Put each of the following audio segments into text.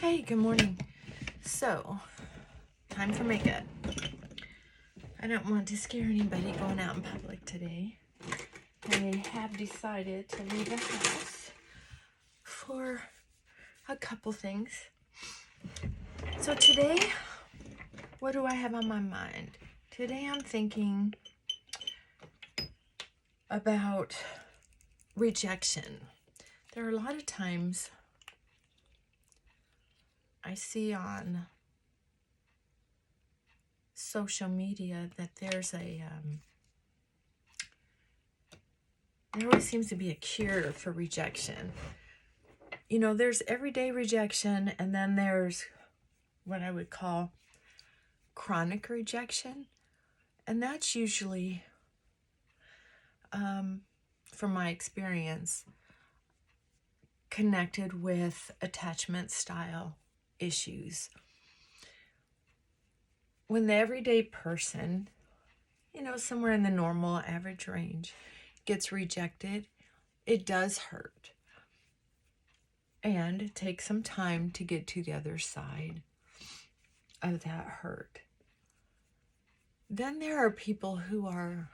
Hey, good morning. So, time for makeup. I don't want to scare anybody going out in public today. I have decided to leave the house for a couple things. So today, what do I have on my mind? Today I'm thinking about rejection. There are a lot of times I see on social media that there's there always seems to be a cure for rejection. You know, there's everyday rejection, and then there's what I would call chronic rejection. And that's usually, from my experience, connected with attachment style issues. When the everyday person, somewhere in the normal average range, gets rejected, it does hurt. And it takes some time to get to the other side of that hurt. Then there are people who are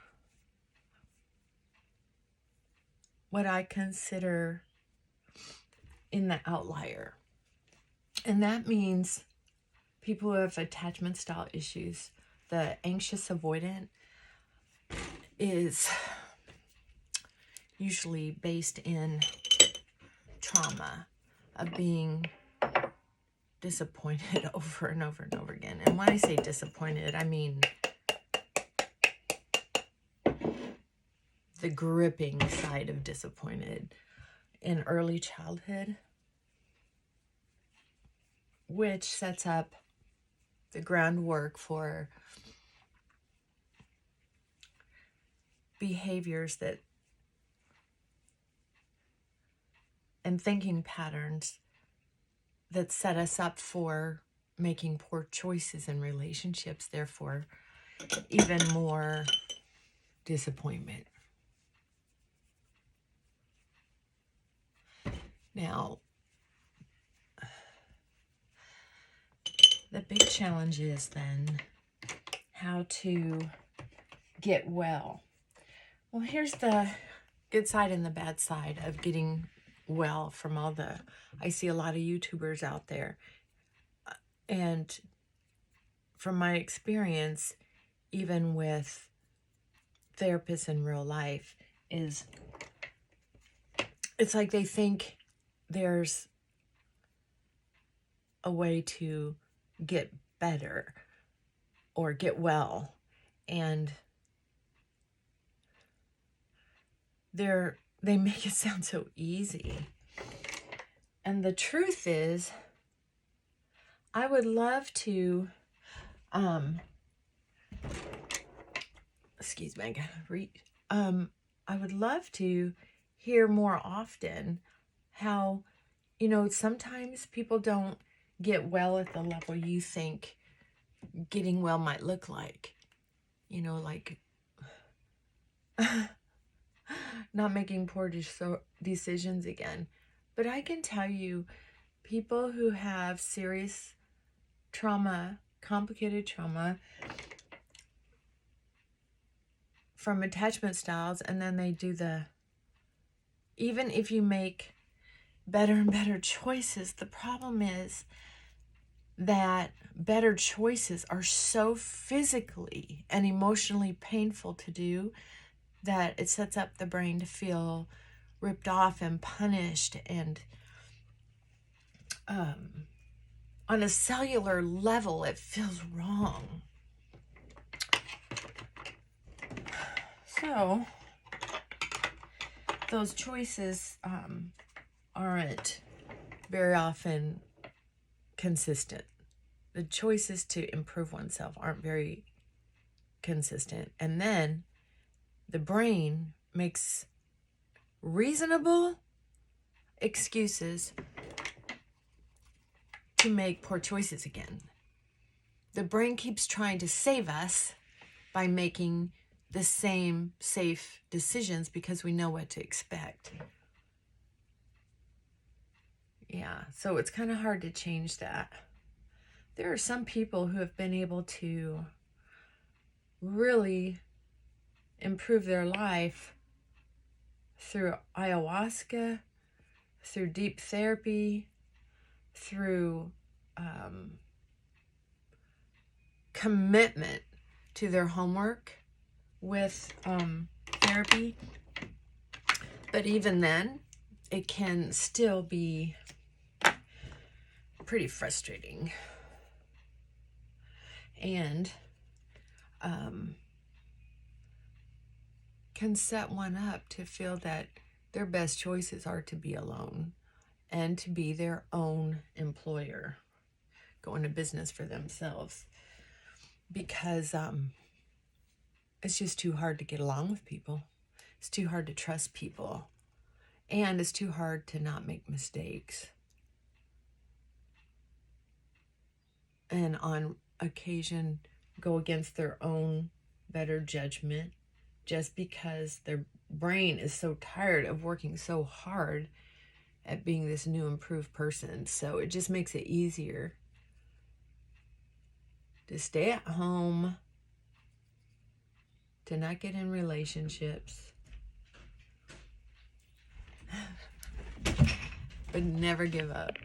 what I consider in the outlier. And that means people who have attachment style issues. The anxious avoidant is usually based in trauma of being disappointed over and over and over again. And when I say disappointed, I mean the gripping side of disappointed in early childhood, which sets up the groundwork for behaviors and thinking patterns that set us up for making poor choices in relationships, therefore even more disappointment. Now, the big challenge is then how to get well. Well, here's the good side and the bad side of getting well from I see a lot of YouTubers out there. And from my experience, even with therapists in real life, it's like they think there's a way to get better or get well, and they make it sound so easy. And the truth is, I would love to excuse me, I gotta read. I would love to hear more often how, sometimes people don't get well at the level you think getting well might look like. Like not making poor decisions again. But I can tell you, people who have serious trauma, complicated trauma from attachment styles, and then they do even if you make better and better choices, the problem is that better choices are so physically and emotionally painful to do that it sets up the brain to feel ripped off and punished, and on a cellular level it feels wrong. So those choices aren't very often consistent. The choices to improve oneself aren't very consistent. And then the brain makes reasonable excuses to make poor choices again. The brain keeps trying to save us by making the same safe decisions because we know what to expect. Yeah, so it's kind of hard to change that. There are some people who have been able to really improve their life through ayahuasca, through deep therapy, through commitment to their homework with therapy. But even then, it can still be pretty frustrating. And can set one up to feel that their best choices are to be alone and to be their own employer, go into business for themselves, because it's just too hard to get along with people. It's too hard to trust people, and it's too hard to not make mistakes. And on occasion, go against their own better judgment, just because their brain is so tired of working so hard at being this new improved person. So it just makes it easier to stay at home, to not get in relationships, but never give up.